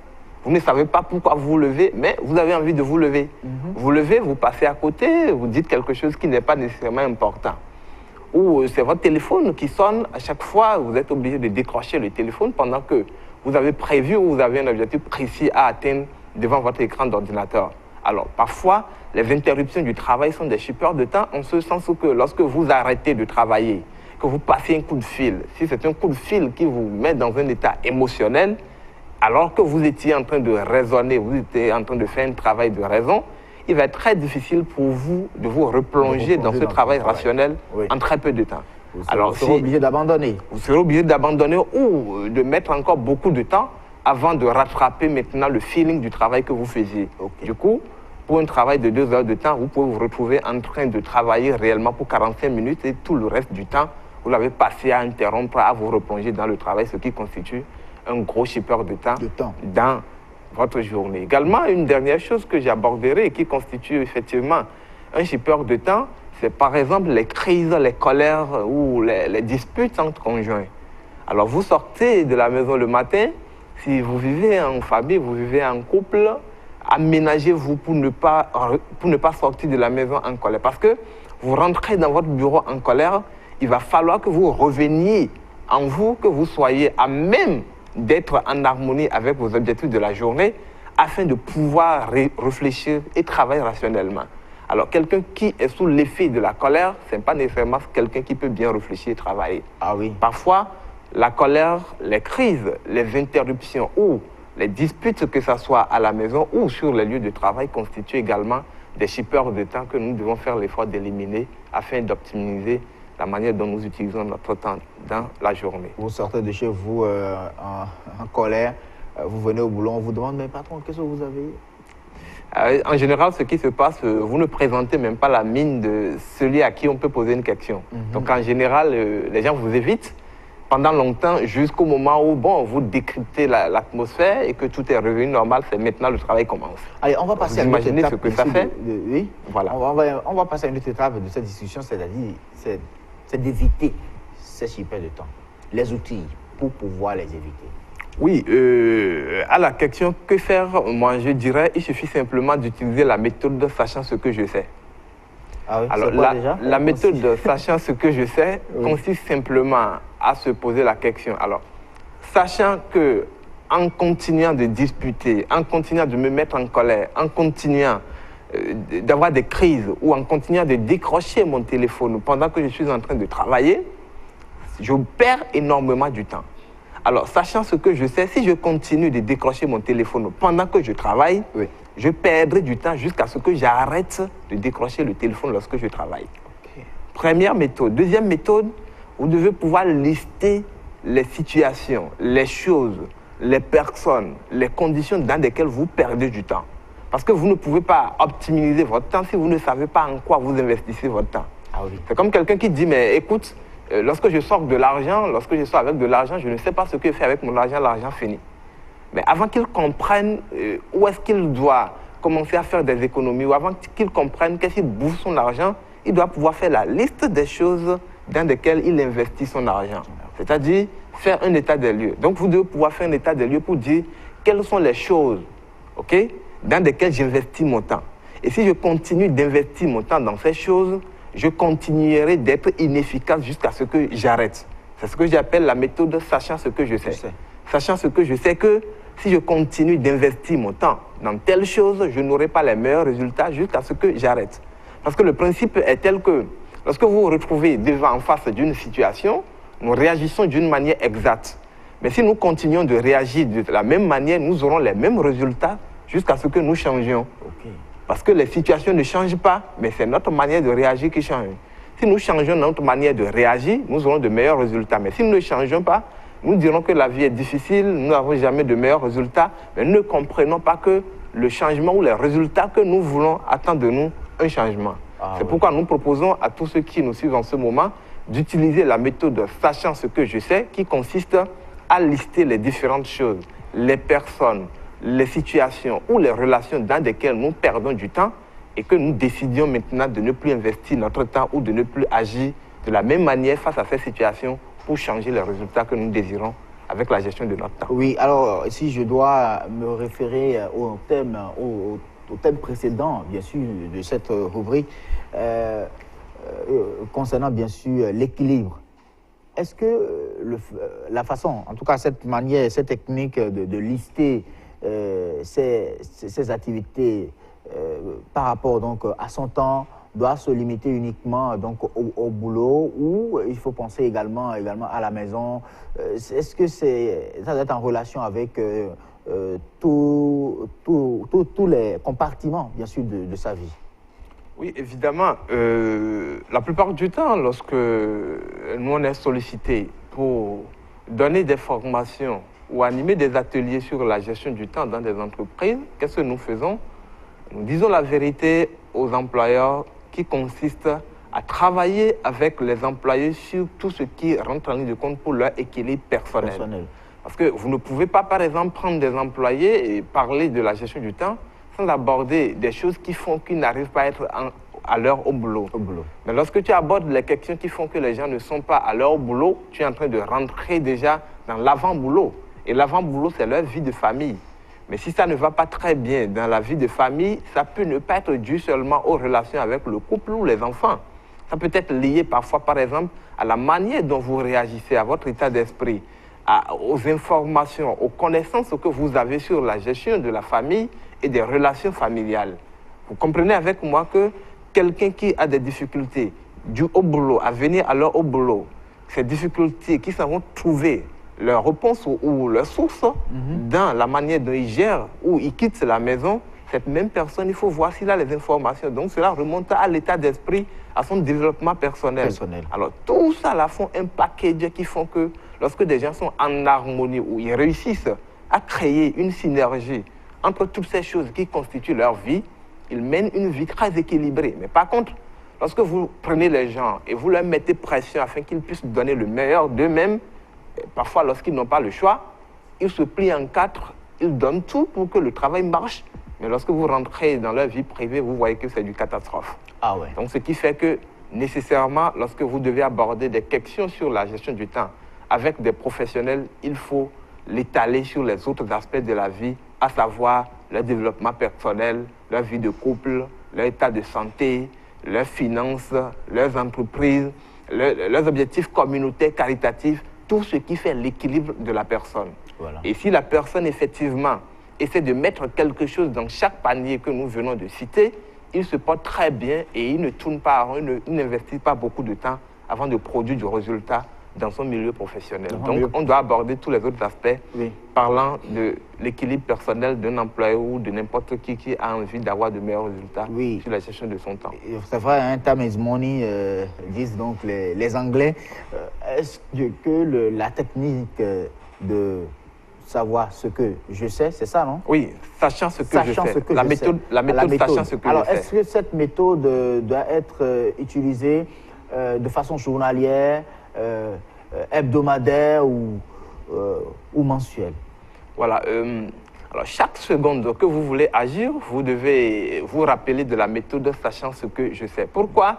Vous ne savez pas pourquoi vous vous levez, mais vous avez envie de vous lever. Vous levez, vous passez à côté, vous dites quelque chose qui n'est pas nécessairement important. Ou c'est votre téléphone qui sonne, à chaque fois, vous êtes obligé de décrocher le téléphone pendant que vous avez prévu ou vous avez un objectif précis à atteindre devant votre écran d'ordinateur. Alors, parfois, les interruptions du travail sont des shippers de temps, en ce sens que lorsque vous arrêtez de travailler, que vous passez un coup de fil, si c'est un coup de fil qui vous met dans un état émotionnel, alors que vous étiez en train de raisonner, vous étiez en train de faire un travail de raison, il va être très difficile pour vous de vous replonger dans ce travail rationnel en très peu de temps. Vous serez obligé d'abandonner. Vous serez obligé d'abandonner ou de mettre encore beaucoup de temps avant de rattraper maintenant le feeling du travail que vous faisiez. Okay. Du coup, pour un travail de 2 heures de temps, vous pouvez vous retrouver en train de travailler réellement pour 45 minutes et tout le reste du temps, vous l'avez passé à interrompre, à vous replonger dans le travail, ce qui constitue un gros shipper de temps dans votre journée. Également, une dernière chose que j'aborderai et qui constitue effectivement un shipper de temps, c'est par exemple les crises, les colères ou les disputes entre conjoints. Alors, vous sortez de la maison le matin, si vous vivez en famille, vous vivez en couple, aménagez-vous pour ne pas sortir de la maison en colère. Parce que vous rentrez dans votre bureau en colère, il va falloir que vous reveniez en vous, que vous soyez à même d'être en harmonie avec vos objectifs de la journée afin de pouvoir réfléchir et travailler rationnellement. Alors, quelqu'un qui est sous l'effet de la colère, ce n'est pas nécessairement quelqu'un qui peut bien réfléchir et travailler. Ah oui. Parfois, la colère, les crises, les interruptions ou les disputes, que ce soit à la maison ou sur les lieux de travail, constituent également des shippers de temps que nous devons faire l'effort d'éliminer afin d'optimiser la manière dont nous utilisons notre temps dans la journée. Vous sortez de chez vous en colère, vous venez au boulot, on vous demande, mais patron, qu'est-ce que vous avez? En général, ce qui se passe, vous ne présentez même pas la mine de celui à qui on peut poser une question. Donc en général, les gens vous évitent pendant longtemps jusqu'au moment où vous décryptez l'atmosphère et que tout est revenu normal, c'est maintenant le travail commence. Allez, on va passer à une autre étape. Imaginez ce que ça fait. Oui, voilà. On va passer à une autre étape de cette discussion, c'est-à-dire c'est d'éviter ces shippers de temps, les outils pour pouvoir les éviter. Oui, à la question que faire, moi je dirais il suffit simplement d'utiliser la méthode de sachant ce que je sais. Ah oui, alors la méthode de sachant ce que je sais consiste simplement à se poser la question. Alors, sachant que en continuant de disputer, en continuant de me mettre en colère, en continuant d'avoir des crises ou en continuant de décrocher mon téléphone pendant que je suis en train de travailler, je perds énormément du temps. Alors, sachant ce que je sais, si je continue de décrocher mon téléphone pendant que je travaille, je perdrai du temps jusqu'à ce que j'arrête de décrocher le téléphone lorsque je travaille. Okay. Première méthode. Deuxième méthode, vous devez pouvoir lister les situations, les choses, les personnes, les conditions dans lesquelles vous perdez du temps. Parce que vous ne pouvez pas optimiser votre temps si vous ne savez pas en quoi vous investissez votre temps. Ah oui. C'est comme quelqu'un qui dit, mais écoute, lorsque je sors de l'argent, lorsque je sors avec de l'argent, je ne sais pas ce que je fais avec mon argent, l'argent finit. Mais avant qu'il comprenne où est-ce qu'il doit commencer à faire des économies, ou avant qu'il comprenne qu'est-ce qu'il bouffe son argent, il doit pouvoir faire la liste des choses dans lesquelles il investit son argent. C'est-à-dire faire un état des lieux. Donc vous devez pouvoir faire un état des lieux pour dire quelles sont les choses, dans lesquelles j'investis mon temps. Et si je continue d'investir mon temps dans ces choses, je continuerai d'être inefficace jusqu'à ce que j'arrête. C'est ce que j'appelle la méthode sachant ce que je sais. Sachant ce que je sais que si je continue d'investir mon temps dans telle chose, je n'aurai pas les meilleurs résultats jusqu'à ce que j'arrête. Parce que le principe est tel que lorsque vous vous retrouvez en face d'une situation, nous réagissons d'une manière exacte. Mais si nous continuons de réagir de la même manière, nous aurons les mêmes résultats jusqu'à ce que nous changions. Parce que les situations ne changent pas, mais c'est notre manière de réagir qui change. Si nous changeons notre manière de réagir, nous aurons de meilleurs résultats. Mais si nous ne changeons pas, nous dirons que la vie est difficile, nous n'avons jamais de meilleurs résultats, mais ne comprenons pas que le changement ou les résultats que nous voulons attendent de nous un changement. C'est pourquoi nous proposons à tous ceux qui nous suivent en ce moment d'utiliser la méthode sachant ce que je sais, qui consiste à lister les différentes choses, les personnes, les situations ou les relations dans lesquelles nous perdons du temps et que nous décidions maintenant de ne plus investir notre temps ou de ne plus agir de la même manière face à ces situations pour changer les résultats que nous désirons avec la gestion de notre temps. Oui, alors si je dois me référer au thème précédent, bien sûr, de cette rubrique, concernant bien sûr l'équilibre, est-ce que la façon, en tout cas cette manière, cette technique de lister ces activités par rapport donc, à son temps, doit se limiter uniquement donc, au boulot ou il faut penser également à la maison? Est-ce que ça doit être en relation avec tous les compartiments, bien sûr, de sa vie? Oui, évidemment. La plupart du temps, lorsque nous on est sollicités pour donner des formations ou animer des ateliers sur la gestion du temps dans des entreprises, qu'est-ce que nous faisons? Nous disons la vérité aux employeurs qui consiste à travailler avec les employés sur tout ce qui rentre en ligne de compte pour leur équilibre personnel. Parce que vous ne pouvez pas, par exemple, prendre des employés et parler de la gestion du temps sans aborder des choses qui font qu'ils n'arrivent pas à être à l'heure au boulot. Mais lorsque tu abordes les questions qui font que les gens ne sont pas à l'heure au boulot, tu es en train de rentrer déjà dans l'avant-boulot. Et l'avant-boulot, c'est leur vie de famille. Mais si ça ne va pas très bien dans la vie de famille, ça peut ne pas être dû seulement aux relations avec le couple ou les enfants. Ça peut être lié parfois, par exemple, à la manière dont vous réagissez, à votre état d'esprit, aux informations, aux connaissances que vous avez sur la gestion de la famille et des relations familiales. Vous comprenez avec moi que quelqu'un qui a des difficultés dues au boulot, à venir à l'heure au boulot, ces difficultés qui s'en vont trouver leur réponse ou leur source dans la manière dont il gère ou il quitte la maison, cette même personne, il faut voir s'il a les informations. Donc cela remonte à l'état d'esprit, à son développement personnel. Alors tout ça là font un package qui font que lorsque des gens sont en harmonie ou ils réussissent à créer une synergie entre toutes ces choses qui constituent leur vie, ils mènent une vie très équilibrée. Mais par contre, lorsque vous prenez les gens et vous leur mettez pression afin qu'ils puissent donner le meilleur d'eux-mêmes, parfois, lorsqu'ils n'ont pas le choix, ils se plient en quatre, ils donnent tout pour que le travail marche. Mais lorsque vous rentrez dans leur vie privée, vous voyez que c'est du catastrophe. Donc, ce qui fait que, nécessairement, lorsque vous devez aborder des questions sur la gestion du temps avec des professionnels, il faut l'étaler sur les autres aspects de la vie, à savoir leur développement personnel, leur vie de couple, leur état de santé, leurs finances, leurs entreprises, leurs objectifs communautaires, caritatifs, tout ce qui fait l'équilibre de la personne. Et si la personne, effectivement, essaie de mettre quelque chose dans chaque panier que nous venons de citer, il se porte très bien et il ne tourne pas, il n'investit pas beaucoup de temps avant de produire du résultat dans son milieu professionnel. Donc, on doit aborder tous les autres aspects parlant de l'équilibre personnel d'un employé ou de n'importe qui a envie d'avoir de meilleurs résultats sur la gestion de son temps. C'est vrai, un time is money, disent donc les Anglais. Est-ce que la technique de savoir ce que je sais, c'est ça, non? Oui, sachant ce que je sais. La méthode sachant ce que je sais. Alors, est-ce que cette méthode doit être utilisée de façon journalière, hebdomadaire ou mensuelle? Voilà. Alors, chaque seconde que vous voulez agir, vous devez vous rappeler de la méthode sachant ce que je sais. Pourquoi?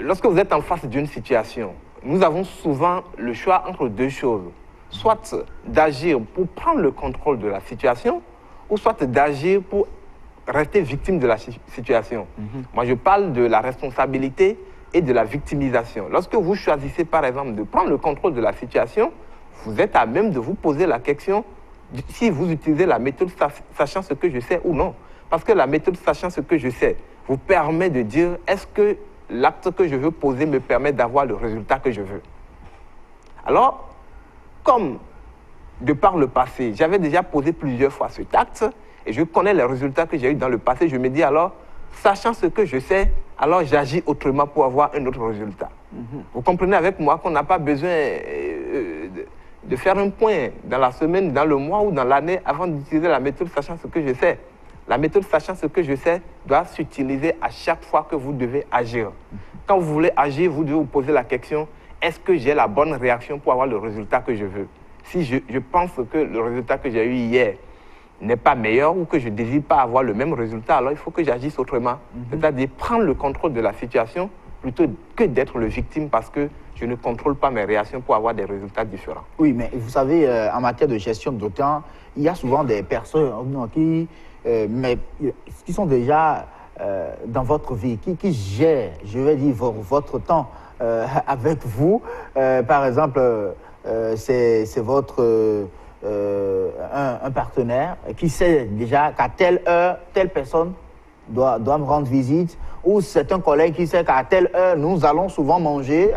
Lorsque vous êtes en face d'une situation, nous avons souvent le choix entre deux choses. Soit d'agir pour prendre le contrôle de la situation, ou soit d'agir pour rester victime de la situation. Moi, je parle de la responsabilité et de la victimisation. Lorsque vous choisissez, par exemple, de prendre le contrôle de la situation, vous êtes à même de vous poser la question si vous utilisez la méthode sachant ce que je sais ou non. Parce que la méthode sachant ce que je sais vous permet de dire est-ce que l'acte que je veux poser me permet d'avoir le résultat que je veux. Alors, comme de par le passé, j'avais déjà posé plusieurs fois cet acte et je connais les résultats que j'ai eu dans le passé, je me dis alors, sachant ce que je sais, alors j'agis autrement pour avoir un autre résultat. Vous comprenez avec moi qu'on n'a pas besoin de faire un point dans la semaine, dans le mois ou dans l'année avant d'utiliser la méthode sachant ce que je sais. La méthode sachant ce que je sais doit s'utiliser à chaque fois que vous devez agir. Quand vous voulez agir, vous devez vous poser la question, est-ce que j'ai la bonne réaction pour avoir le résultat que je veux? Si je pense que le résultat que j'ai eu hier n'est pas meilleur ou que je ne désire pas avoir le même résultat, alors il faut que j'agisse autrement. C'est-à-dire prendre le contrôle de la situation plutôt que d'être le victime parce que je ne contrôle pas mes réactions pour avoir des résultats différents. Oui, mais vous savez, en matière de gestion de temps, il y a souvent des personnes qui sont déjà dans votre vie, qui gèrent, je vais dire, votre temps avec vous. Par exemple, c'est votre un partenaire qui sait déjà qu'à telle heure, telle personne doit me rendre visite, ou c'est un collègue qui sait qu'à telle heure, nous allons souvent manger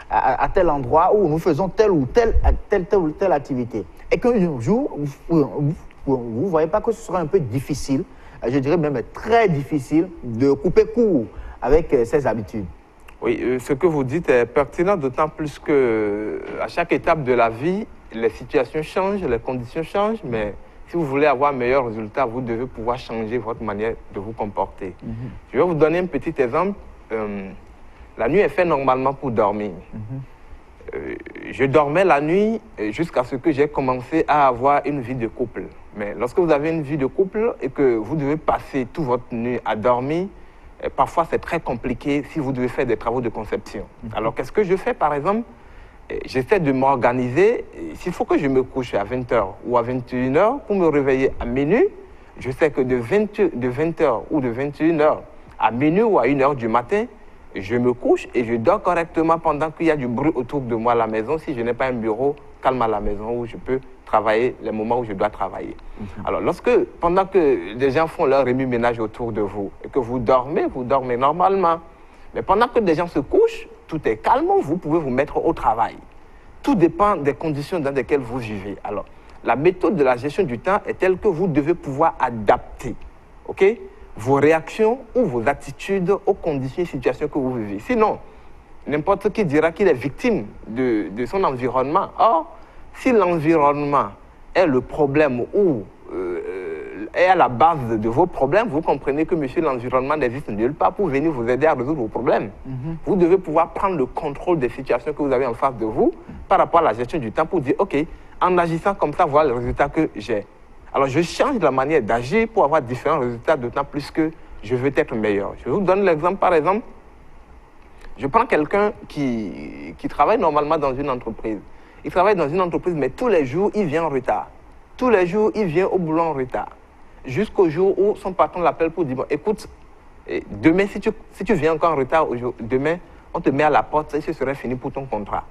à tel endroit où nous faisons telle ou telle activité. Et qu'un jour, vous ne voyez pas que ce sera un peu difficile, je dirais même très difficile, de couper court avec ces habitudes. Oui, ce que vous dites est pertinent, d'autant plus qu'à chaque étape de la vie, les situations changent, les conditions changent, mais si vous voulez avoir un meilleur résultat, vous devez pouvoir changer votre manière de vous comporter. Je vais vous donner un petit exemple. La nuit est faite normalement pour dormir. Je dormais la nuit jusqu'à ce que j'ai commencé à avoir une vie de couple. Mais lorsque vous avez une vie de couple et que vous devez passer toute votre nuit à dormir, parfois c'est très compliqué si vous devez faire des travaux de conception. Alors qu'est-ce que je fais par exemple? J'essaie de m'organiser. S'il faut que je me couche à 20h ou à 21h pour me réveiller à minuit, je sais que de 20h ou de 21h à minuit ou à 1h du matin, je me couche et je dors correctement pendant qu'il y a du bruit autour de moi à la maison, si je n'ai pas un bureau calme à la maison où je peux travailler les moments où je dois travailler. Alors, pendant que des gens font leur remue-ménage autour de vous et que vous dormez normalement. Mais pendant que des gens se couchent, tout est calme, vous pouvez vous mettre au travail. Tout dépend des conditions dans lesquelles vous vivez. Alors, la méthode de la gestion du temps est telle que vous devez pouvoir adapter, vos réactions ou vos attitudes aux conditions et situations que vous vivez. Sinon, n'importe qui dira qu'il est victime de son environnement. Or, si l'environnement est le problème ou est à la base de vos problèmes, vous comprenez que monsieur l'environnement n'existe nulle part pour venir vous aider à résoudre vos problèmes. Vous devez pouvoir prendre le contrôle des situations que vous avez en face de vous par rapport à la gestion du temps pour dire, OK, en agissant comme ça, voilà le résultat que j'ai. Alors, je change la manière d'agir pour avoir différents résultats, d'autant plus que je veux être meilleur. Je vous donne l'exemple, par exemple, je prends quelqu'un qui travaille normalement dans une entreprise. Il travaille dans une entreprise, mais tous les jours, il vient en retard. Tous les jours, il vient au boulot en retard. Jusqu'au jour où son patron l'appelle pour dire, bon, écoute, demain, si tu viens encore en retard, demain, on te met à la porte et ce serait fini pour ton contrat.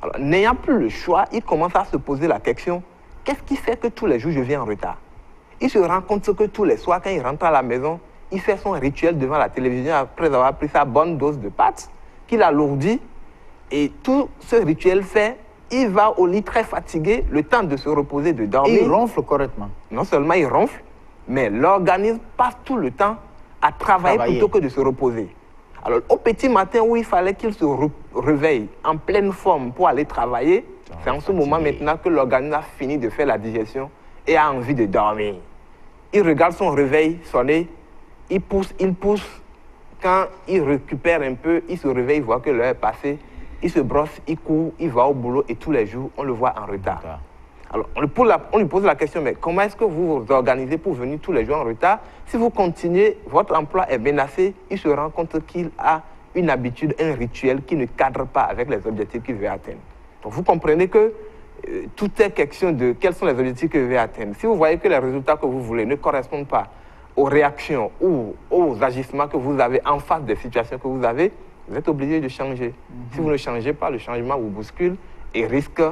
Alors, n'ayant plus le choix, il commence à se poser la question, qu'est-ce qui fait que tous les jours, je viens en retard? Il se rend compte que tous les soirs, quand il rentre à la maison, il fait son rituel devant la télévision après avoir pris sa bonne dose de pâtes, qu'il alourdit, et tout ce rituel fait, il va au lit très fatigué, le temps de se reposer, de dormir. Et il ronfle correctement. Non seulement il ronfle, mais l'organisme passe tout le temps à travailler plutôt que de se reposer. Alors, au petit matin où il fallait qu'il se réveille en pleine forme pour aller travailler, c'est en ce moment maintenant que l'organisme a fini de faire la digestion et a envie de dormir. Il regarde son réveil sonner, il pousse. Quand il récupère un peu, il se réveille, il voit que l'heure est passée, il se brosse, il court, il va au boulot et tous les jours, on le voit en retard. Alors, on lui pose la question, mais comment est-ce que vous vous organisez pour venir tous les jours en retard? Si vous continuez, votre emploi est menacé, il se rend compte qu'il a une habitude, un rituel qui ne cadre pas avec les objectifs qu'il veut atteindre. Donc, vous comprenez que tout est question de quels sont les objectifs que vous voulez atteindre. Si vous voyez que les résultats que vous voulez ne correspondent pas aux réactions ou aux agissements que vous avez en face des situations que vous avez, vous êtes obligé de changer. Si vous ne changez pas, le changement vous bouscule et risque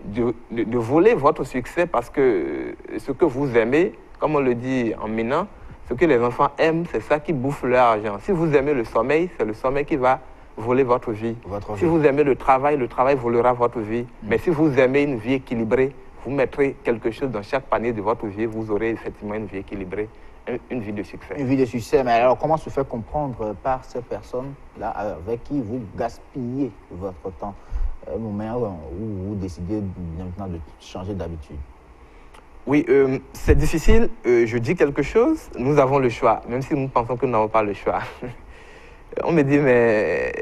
de voler votre succès parce que ce que vous aimez, comme on le dit en Minan, ce que les enfants aiment, c'est ça qui bouffe leur argent. Si vous aimez le sommeil, c'est le sommeil qui va voler votre vie. Si vous aimez le travail volera votre vie. Mais si vous aimez une vie équilibrée, vous mettrez quelque chose dans chaque panier de votre vie, vous aurez effectivement une vie équilibrée, une vie de succès. Une vie de succès. Mais alors, comment se fait comprendre par ces personnes-là avec qui vous gaspillez votre temps? un moment où vous décidez maintenant de changer d'habitude? Oui, c'est difficile. Je dis quelque chose, nous avons le choix, même si nous pensons que nous n'avons pas le choix. On me dit, mais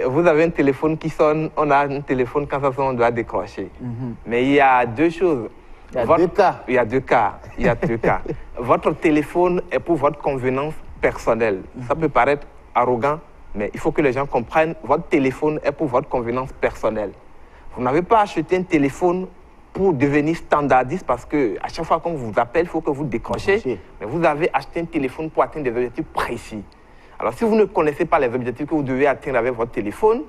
vous avez un téléphone qui sonne, on a un téléphone, quand ça sonne, on doit décrocher. Mais il y a deux choses. Il y a deux cas. Il y a deux cas. Il y a deux cas. Votre téléphone est pour votre convenance personnelle. Ça peut paraître arrogant, mais il faut que les gens comprennent, votre téléphone est pour votre convenance personnelle. Vous n'avez pas acheté un téléphone pour devenir standardiste parce que à chaque fois qu'on vous appelle, il faut que vous décrochez. Mais vous avez acheté un téléphone pour atteindre des objectifs précis. Alors, si vous ne connaissez pas les objectifs que vous devez atteindre avec votre téléphone,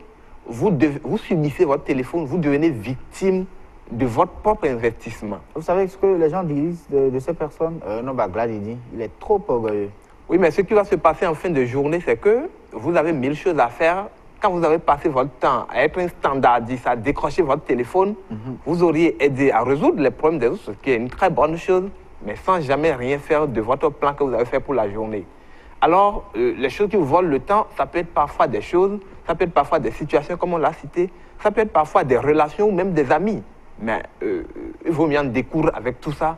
vous subissez votre téléphone, vous devenez victime de votre propre investissement. Vous savez ce que les gens disent de ces personnes? Non, Glad, il dit, il est trop orgueilleux. Oui, mais ce qui va se passer en fin de journée, c'est que vous avez 1000 choses à faire. Quand vous avez passé votre temps à être un standardiste, à décrocher votre téléphone, vous auriez aidé à résoudre les problèmes des autres, ce qui est une très bonne chose, mais sans jamais rien faire de votre plan que vous avez fait pour la journée. Alors, les choses qui vous volent le temps, ça peut être parfois des choses, ça peut être parfois des situations, comme on l'a cité, ça peut être parfois des relations ou même des amis. Mais il vaut mieux en découdre avec tout ça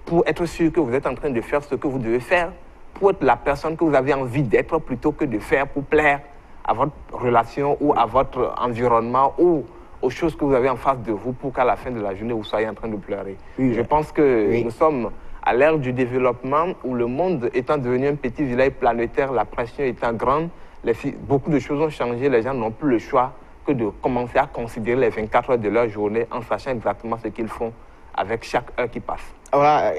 pour être sûr que vous êtes en train de faire ce que vous devez faire, pour être la personne que vous avez envie d'être plutôt que de faire pour plaire à votre relation ou à votre environnement ou aux choses que vous avez en face de vous pour qu'à la fin de la journée, vous soyez en train de pleurer. Oui, je pense que nous sommes à l'ère du développement où le monde étant devenu un petit village planétaire, la pression étant grande, beaucoup de choses ont changé, les gens n'ont plus le choix que de commencer à considérer les 24 heures de leur journée en sachant exactement ce qu'ils font avec chaque heure qui passe. Alors,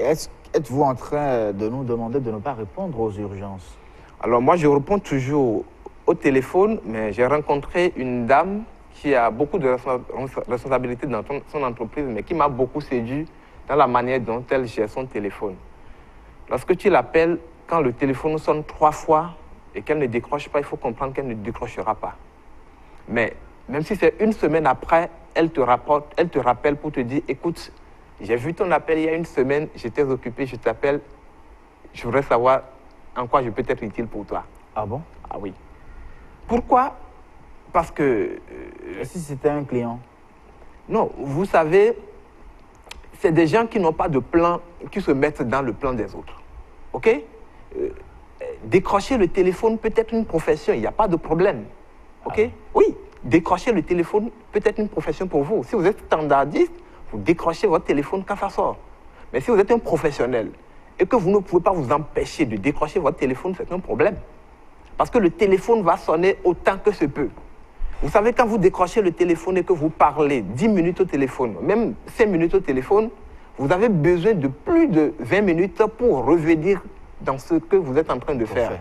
êtes-vous en train de nous demander de ne pas répondre aux urgences? Alors moi, je réponds toujours au téléphone, mais j'ai rencontré une dame qui a beaucoup de responsabilités dans son entreprise, mais qui m'a beaucoup séduit dans la manière dont elle gère son téléphone. Lorsque tu l'appelles, quand le téléphone sonne 3 fois et qu'elle ne décroche pas, il faut comprendre qu'elle ne décrochera pas. Mais même si c'est une semaine après, elle te rappelle pour te dire, écoute, j'ai vu ton appel il y a une semaine, j'étais occupé, je t'appelle, je voudrais savoir en quoi je peux être utile pour toi. Ah bon? Ah oui. Pourquoi? Parce que... Et si c'était un client? Non, vous savez, c'est des gens qui n'ont pas de plan, qui se mettent dans le plan des autres. OK? Décrocher le téléphone peut être une profession, il n'y a pas de problème. OK? Ah. Oui, décrocher le téléphone peut être une profession pour vous. Si vous êtes standardiste, vous décrochez votre téléphone quand ça sort. Mais si vous êtes un professionnel et que vous ne pouvez pas vous empêcher de décrocher votre téléphone, c'est un problème. Parce que le téléphone va sonner autant que se peut. Vous savez, quand vous décrochez le téléphone et que vous parlez 10 minutes au téléphone, même 5 minutes au téléphone, vous avez besoin de plus de 20 minutes pour revenir dans ce que vous êtes en train de faire.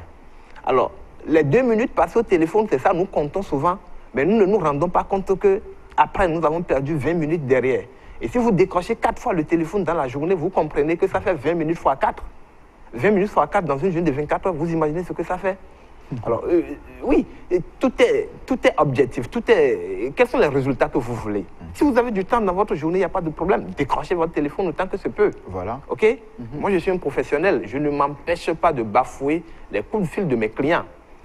Alors, les 2 minutes passées au téléphone, c'est ça, nous comptons souvent, mais nous ne nous rendons pas compte qu'après, nous avons perdu 20 minutes derrière. Et si vous décrochez 4 fois le téléphone dans la journée, vous comprenez que ça fait 20 minutes fois 4. 20 minutes fois 4 dans une journée de 24 heures, vous imaginez ce que ça fait? Alors, oui, tout est objectif. Quels sont les résultats que vous voulez? Si vous avez du temps dans votre journée, il n'y a pas de problème. Décrochez votre téléphone autant que se peut. Voilà. OK? Moi, je suis un professionnel. Je ne m'empêche pas de bafouer les coups de fil de mes clients.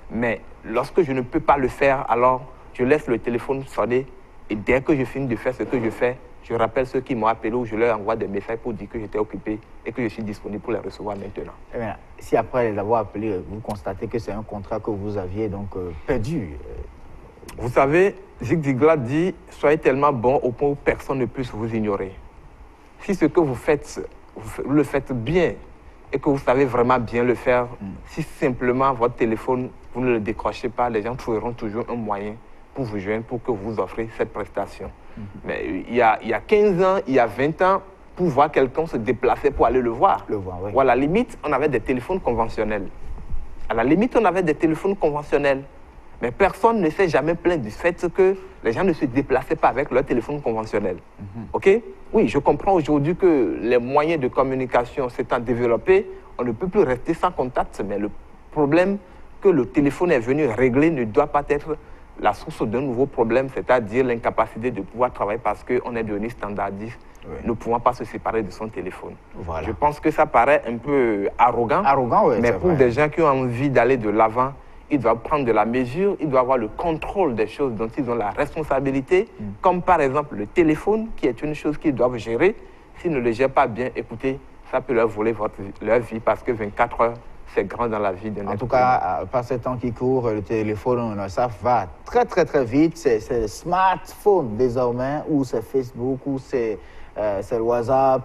Mais lorsque je ne peux pas le faire, alors je laisse le téléphone sonner. Et dès que je finis de faire ce que je fais, je rappelle ceux qui m'ont appelé ou je leur envoie des messages pour dire que j'étais occupé et que je suis disponible pour les recevoir maintenant. Eh bien, si après les avoir appelés, vous constatez que c'est un contrat que vous aviez donc perdu. Vous savez, Zig Ziglar dit « Soyez tellement bon au point où personne ne puisse vous ignorer ». Si ce que vous faites, vous le faites bien et que vous savez vraiment bien le faire, si simplement votre téléphone, vous ne le décrochez pas, les gens trouveront toujours un moyen pour vous joindre, pour que vous offrez cette prestation. Mais il y a 15 ans, il y a 20 ans, pour voir quelqu'un se déplacer pour aller le voir. Oui. Ou à la limite, on avait des téléphones conventionnels. À la limite, on avait des téléphones conventionnels. Mais personne ne s'est jamais plaint du fait que les gens ne se déplaçaient pas avec leur téléphone conventionnel. OK? Oui, je comprends aujourd'hui que les moyens de communication s'étant développés, on ne peut plus rester sans contact, mais le problème que le téléphone est venu régler ne doit pas être la source d'un nouveau problème, c'est-à-dire l'incapacité de pouvoir travailler parce qu'on est devenu standardiste, ne pouvant pas se séparer de son téléphone. Voilà. Je pense que ça paraît un peu arrogant, oui, mais pour des gens qui ont envie d'aller de l'avant, ils doivent prendre de la mesure, ils doivent avoir le contrôle des choses dont ils ont la responsabilité, comme par exemple le téléphone, qui est une chose qu'ils doivent gérer. S'ils ne le gèrent pas bien, écoutez, ça peut leur voler leur vie parce que 24 heures, c'est grand dans la vie d'un être humain. En tout cas, par ces temps qui courent, le téléphone, ça va très, très, très vite. C'est smartphone désormais, ou c'est Facebook, ou c'est le WhatsApp.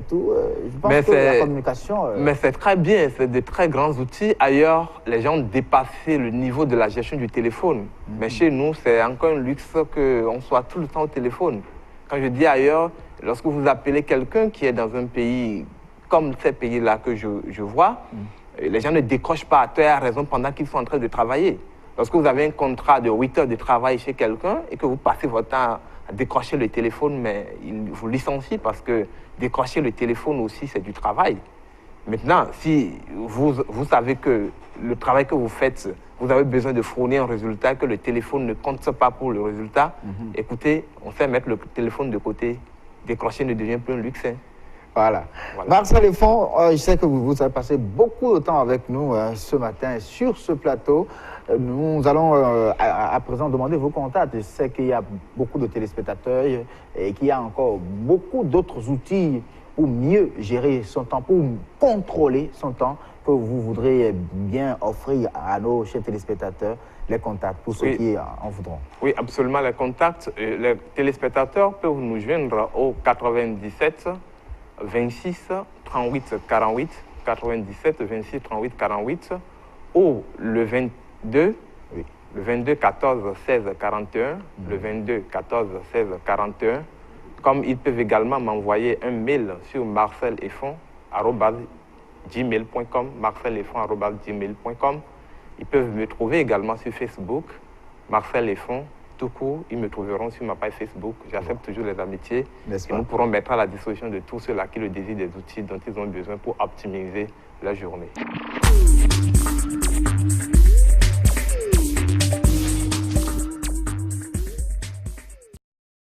Tout, je pense que la communication... Mais c'est très bien, c'est de très grands outils. Ailleurs, les gens ont dépassé le niveau de la gestion du téléphone. Mais chez nous, c'est encore un luxe qu'on soit tout le temps au téléphone. Quand je dis ailleurs, lorsque vous appelez quelqu'un qui est dans un pays comme ces pays-là que je vois, les gens ne décrochent pas à tort et à raison pendant qu'ils sont en train de travailler. Lorsque vous avez un contrat de 8 heures de travail chez quelqu'un et que vous passez votre temps à décrocher le téléphone, mais il vous licencie parce que décrocher le téléphone aussi, c'est du travail. Maintenant, si vous savez que le travail que vous faites, vous avez besoin de fournir un résultat, que le téléphone ne compte pas pour le résultat, écoutez, on sait mettre le téléphone de côté. Décrocher ne devient plus un luxe. Hein. Voilà. Marcel Lefond, je sais que vous avez passé beaucoup de temps avec nous ce matin sur ce plateau. Nous allons à présent demander vos contacts. Je sais qu'il y a beaucoup de téléspectateurs et qu'il y a encore beaucoup d'autres outils pour mieux gérer son temps, pour contrôler son temps, que vous voudrez bien offrir à nos chers téléspectateurs, les contacts pour ceux qui en voudront. Oui, absolument, les contacts. Les téléspectateurs peuvent nous joindre au 97 26 38 48, 97 26 38 48, ou le 22, le 22 14 16 41, le 22 14 16 41. Comme ils peuvent également m'envoyer un mail sur marcellefond@gmail.com, marcellefond@gmail.com. Ils peuvent me trouver également sur Facebook, Marcel Lefond, tout court. Ils me trouveront sur ma page Facebook. J'accepte toujours les amitiés. Et nous pourrons mettre à la disposition de tous ceux-là qui le désirent des outils dont ils ont besoin pour optimiser la journée.